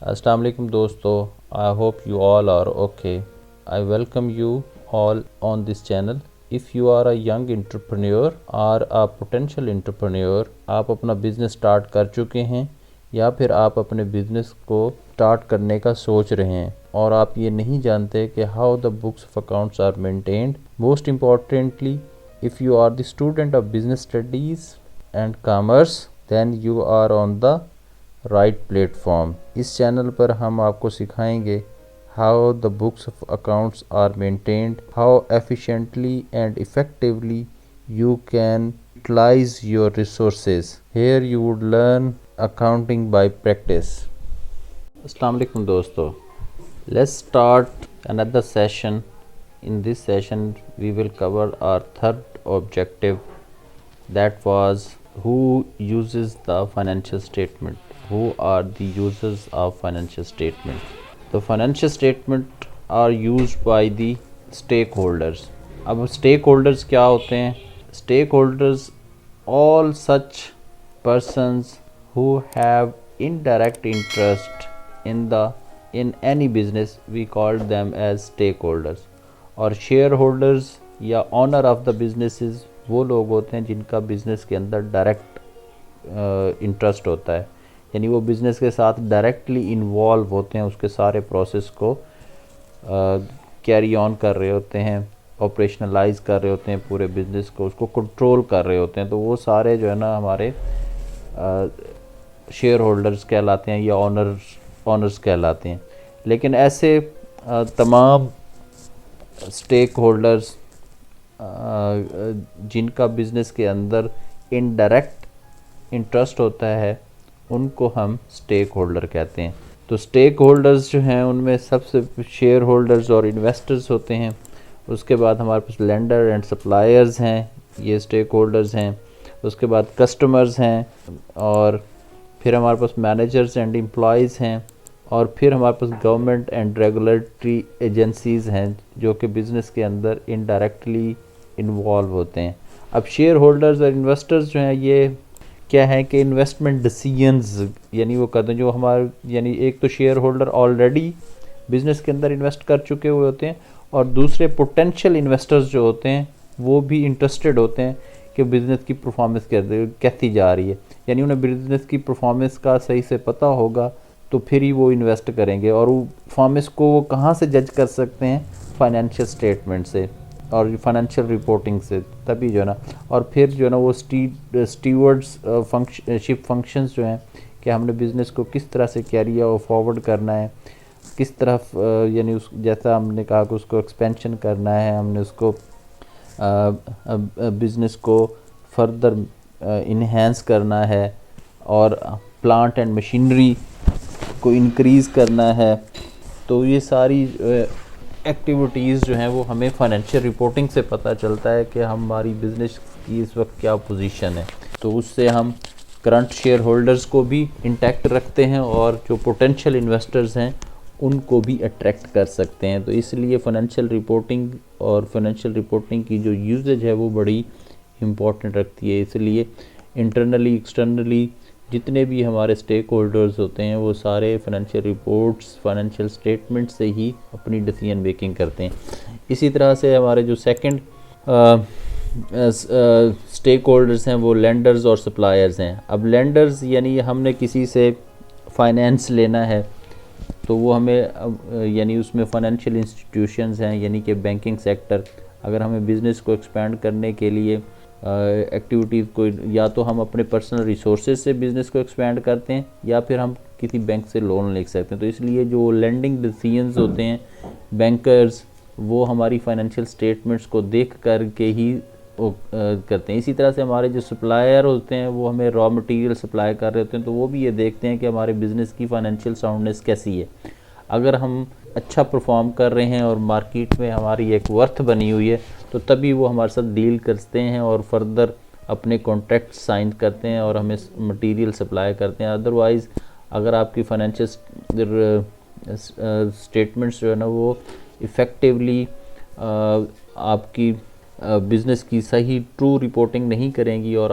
अस्सलाम वालेकुम दोस्तों, I hope you all are okay. I welcome you all on this channel. If you are a young entrepreneur or a potential entrepreneur, आप अपना business start कर चुके हैं या फिर आप अपने बिजनेस को स्टार्ट करने का सोच रहे हैं और आप ये नहीं जानते कि how the books of accounts are maintained. Most importantly, if you are the student of business studies and commerce, then you are on the right platform. इस चैनल पर हम आपको सिखाएंगे how the books of accounts are maintained, how efficiently and effectively you can utilise your resources. Here you would learn accounting by practice. अस्सलाम वालेकुम दोस्तों, let's start another session. In this session we will cover our third objective, that was who uses the financial statement. Who are the users of financial statement? The financial statement are used by the stakeholders. अब stakeholders क्या होते हैं? Stakeholders all such persons who have indirect interest in any business, we call them as stakeholders. और share holders या honour of the businesses वो लोग होते हैं जिनका बिज़नेस के अंदर डायरेक्ट इंटरेस्ट होता है, यानी वो बिज़नेस के साथ डायरेक्टली इन्वॉल्व होते हैं, उसके सारे प्रोसेस को कैरी ऑन कर रहे होते हैं, ऑपरेशनलाइज कर रहे होते हैं, पूरे बिज़नेस को उसको कंट्रोल कर रहे होते हैं. तो वो सारे जो है ना हमारे शेयर होल्डर्स कहलाते हैं या ऑनर्स कहलाते हैं. लेकिन ऐसे तमाम स्टेक होल्डर्स जिनका बिज़नेस के अंदर इनडायरेक्ट इंटरेस्ट होता है उनको हम स्टेक होल्डर कहते हैं. तो स्टेक होल्डर्स जो हैं उनमें सबसे शेयर होल्डर्स और इन्वेस्टर्स होते हैं. उसके बाद हमारे पास लेंडर एंड सप्लायर्स हैं, ये स्टेक होल्डर्स हैं. उसके बाद कस्टमर्स हैं, और फिर हमारे पास मैनेजर्स एंड एम्प्लॉयज़ हैं, और फिर हमारे पास गवर्नमेंट एंड रेगुलेटरी एजेंसीज़ हैं जो कि बिज़नेस के अंदर इनडायरेक्टली इन्वॉल्व होते हैं. अब शेयर होल्डर्स और इन्वेस्टर्स जो हैं ये क्या है कि इन्वेस्टमेंट डिसीजंस यानी वो करते हैं जो हमारे, यानी एक तो शेयर होल्डर ऑलरेडी बिज़नेस के अंदर इन्वेस्ट कर चुके हुए होते हैं, और दूसरे पोटेंशियल इन्वेस्टर्स जो होते हैं वो भी इंटरेस्टेड होते हैं कि बिज़नेस की परफॉर्मेंस कैसी जा रही है, यानी उन्हें बिज़नेस की परफॉर्मेंस का सही से पता होगा तो फिर ही वो इन्वेस्ट करेंगे. और वो परफॉर्मेंस को वो कहाँ से जज कर सकते हैं? फाइनेंशियल स्टेटमेंट से और फाइनेंशियल रिपोर्टिंग से, तभी जो है ना. और फिर जो है ना वो स्टीवर्ड्स फंक्शंस जो हैं कि हमने बिज़नेस को किस तरह से कैरी और फॉरवर्ड करना है, किस तरफ यानी उस जैसा हमने कहा कि उसको एक्सपेंशन करना है, हमने उसको बिज़नेस को फर्दर इन्हेंस करना है, और प्लांट एंड मशीनरी को इंक्रीज़ करना है. तो ये सारी एक्टिविटीज़ जो हैं वो हमें फाइनेंशियल रिपोर्टिंग से पता चलता है कि हमारी बिज़नेस की इस वक्त क्या पोजीशन है. तो उससे हम करंट शेयर होल्डर्स को भी इंटैक्ट रखते हैं और जो पोटेंशियल इन्वेस्टर्स हैं उनको भी अट्रैक्ट कर सकते हैं. तो इसलिए फाइनेंशियल रिपोर्टिंग की जो यूजेज है वो बड़ी इम्पोर्टेंट रखती है. इसलिए इंटरनली एक्सटर्नली जितने भी हमारे स्टेक होल्डर्स होते हैं वो सारे फाइनेंशियल रिपोर्ट्स, फाइनेंशियल स्टेटमेंट से ही अपनी डिसीजन मेकिंग करते हैं. इसी तरह से हमारे जो सेकंड स्टेक होल्डर्स हैं वो लेंडर्स और सप्लायर्स हैं. अब लेंडर्स यानी हमने किसी से फाइनेंस लेना है तो वो हमें यानी उसमें फाइनेंशियल इंस्टीट्यूशंस हैं, यानी कि बैंकिंग सेक्टर. अगर हमें बिज़नेस को एक्सपेंड करने के लिए एक्टिविटीज़ को, या तो हम अपने पर्सनल रिसोर्सेज से बिज़नेस को एक्सपेंड करते हैं या फिर हम किसी बैंक से लोन ले सकते हैं. तो इसलिए जो लेंडिंग डिसीजंस होते हैं बैंकर्स वो हमारी फाइनेंशियल स्टेटमेंट्स को देख कर के ही करते हैं. इसी तरह से हमारे जो सप्लायर होते हैं वो हमें रॉ मटेरियल सप्लाई कर रहे होते हैं, तो वो भी ये देखते हैं कि हमारे बिज़नेस की फाइनेंशियल साउंडनेस कैसी है. अगर हम अच्छा परफॉर्म कर रहे हैं और मार्केट में हमारी एक वर्थ बनी हुई है तो तभी वो हमारे साथ डील करते हैं और फर्दर अपने कॉन्ट्रैक्ट साइन करते हैं और हमें मटेरियल सप्लाई करते हैं. अदरवाइज़ अगर आपकी फाइनेंशियल स्टेटमेंट्स जो है ना वो इफ़ेक्टिवली आपकी बिज़नेस की सही ट्रू रिपोर्टिंग नहीं करेंगी और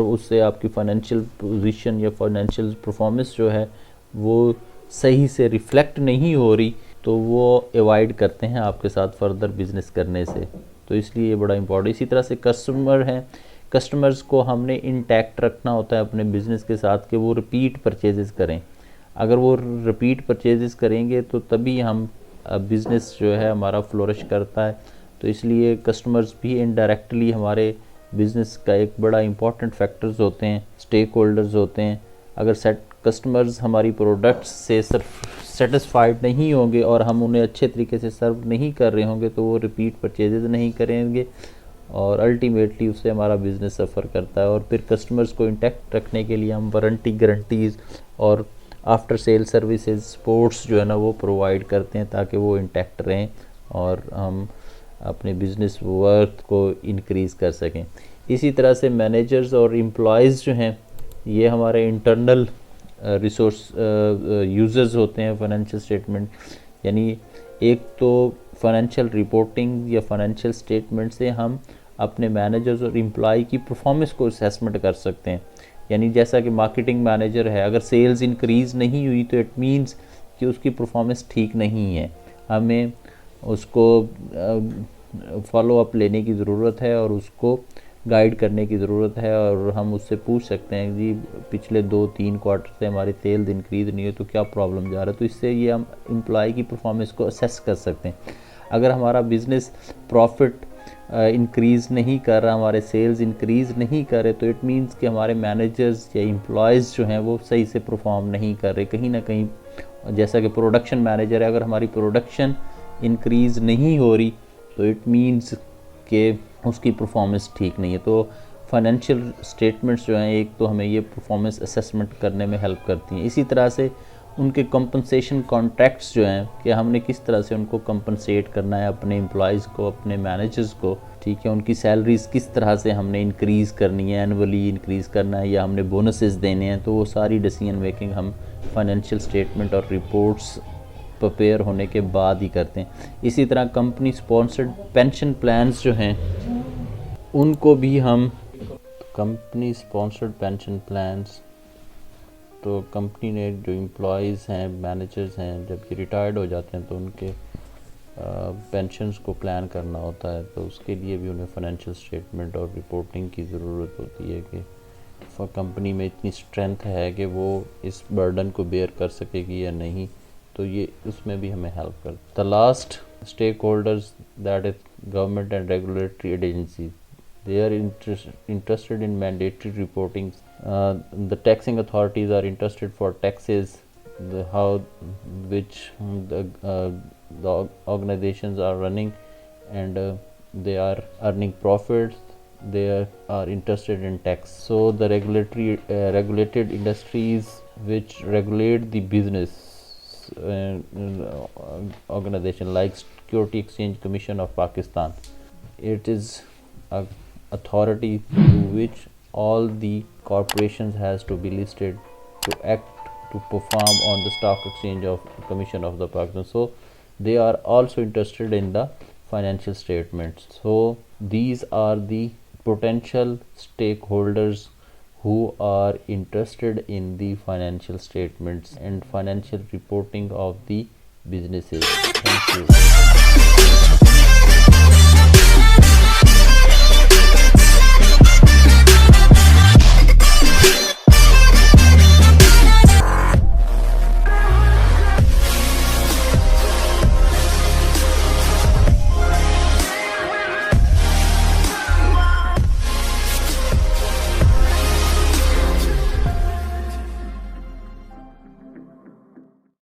उससे आपकी फाइनेंशियल पोजीशन या फाइनेंशियल परफॉर्मेंस जो है वो सही से रिफ्लेक्ट नहीं हो रही तो वो अवॉइड करते हैं आपके साथ फर्दर बिजनेस करने से। तो इसलिए ये बड़ा इम्पोर्टेंट। इसी तरह से कस्टमर हैं, कस्टमर्स को हमने इंटैक्ट रखना होता है अपने बिज़नेस के साथ कि वो रिपीट परचेजेस करें। अगर वो रिपीट परचेजेस करेंगे तो तभी हम बिज़नेस जो है हमारा फ्लोरिश करता है। तो इसलिए कस्टमर्स भी इनडायरेक्टली हमारे बिज़नेस का एक बड़ा इंपॉर्टेंट फैक्टर्स होते हैं, स्टेक होल्डर्स होते हैं। अगर कस्टमर्स हमारी प्रोडक्ट्स से सेटिस्फाइड नहीं होंगे और हम उन्हें अच्छे तरीके से सर्व नहीं कर रहे होंगे तो वो रिपीट परचेजेस नहीं करेंगे और अल्टीमेटली उससे हमारा बिज़नेस सफ़र करता है। और फिर कस्टमर्स को इंटैक्ट रखने के लिए हम वारंटी गारंटीज़ और आफ्टर सेल सर्विसेज सपोर्ट्स जो है ना वो प्रोवाइड करते हैं ताकि वो इंटैक्ट रहें और हम अपने बिज़नेस वर्थ को इंक्रीज़ कर सकें। इसी तरह से मैनेजर्स और एम्प्लॉयज़ जो हैं ये हमारे इंटरनल रिसोर्स यूज़र्स होते हैं फाइनेंशियल स्टेटमेंट। यानी एक तो फाइनेंशियल रिपोर्टिंग या फाइनेंशियल स्टेटमेंट से हम अपने मैनेजर्स और एम्प्लॉय की परफॉर्मेंस को असेसमेंट कर सकते हैं। यानी जैसा कि मार्केटिंग मैनेजर है, अगर सेल्स इंक्रीज़ नहीं हुई तो इट मीन्स कि उसकी परफॉर्मेंस ठीक नहीं है, हमें उसको फॉलो अप लेने की ज़रूरत है और उसको गाइड करने की ज़रूरत है। और हम उससे पूछ सकते हैं जी पिछले 2-3 क्वार्टर से हमारी सेल्स इंक्रीज़ नहीं है तो क्या प्रॉब्लम जा रहा है। तो इससे ये हम एम्प्लॉय की परफॉर्मेंस को असेस कर सकते हैं। अगर हमारा बिज़नेस प्रॉफिट इंक्रीज़ नहीं कर रहा, हमारे सेल्स इंक्रीज़ नहीं कर रहे तो इट मीन्स कि हमारे मैनेजर्स या एम्प्लॉयज़ जो हैं वो सही से परफॉर्म नहीं कर रहे। कहीं ना कहीं जैसा कि प्रोडक्शन मैनेजर है, अगर हमारी प्रोडक्शन इंक्रीज़ नहीं हो रही तो इट मीन्स कि उसकी परफॉर्मेंस ठीक नहीं है। तो फाइनेंशियल स्टेटमेंट्स जो हैं एक तो हमें ये परफॉर्मेंस असेसमेंट करने में हेल्प करती हैं। इसी तरह से उनके कंपनसेशन कॉन्ट्रैक्ट्स जो हैं कि हमने किस तरह से उनको कंपनसेट करना है अपने एम्प्लॉयज़ को, अपने मैनेजर्स को, ठीक है, उनकी सैलरीज़ किस तरह से हमने इंक्रीज़ करनी है, एनुअली इंक्रीज़ करना है या हमने बोनसेस देने हैं। तो वो सारी डिसीजन मेकिंग हम फाइनेंशियल स्टेटमेंट और रिपोर्ट्स प्रिपेयर होने के बाद ही करते हैं। इसी तरह कंपनी स्पॉन्सर्ड पेंशन प्लान्स जो हैं उनको भी हम कंपनी स्पॉन्सर्ड पेंशन प्लान्स, तो कंपनी ने जो एम्प्लॉयज़ हैं, मैनेजर्स हैं, जब ये रिटायर्ड हो जाते हैं तो उनके पेंशन्स को प्लान करना होता है। तो उसके लिए भी उन्हें फाइनेंशियल स्टेटमेंट और रिपोर्टिंग की ज़रूरत होती है कि कंपनी में इतनी स्ट्रेंथ है कि वो इस बर्डन को बेयर कर सकेगी या नहीं। तो ये उसमें भी हमें हेल्प करता है। The last stakeholders that is government and regulatory agencies, they are interested in mandatory reporting. The taxing authorities are interested for taxes, how which the organizations are running, and they are earning profits. They are interested in tax. So the regulated industries which regulate the business organization like Security Exchange Commission of Pakistan, it is a authority through which all the corporations has to be listed to act to perform on the stock exchange of Commission of the Pakistan. So they are also interested in the financial statements. So these are the potential stakeholders who are interested in the financial statements and financial reporting of the businesses. Thank you.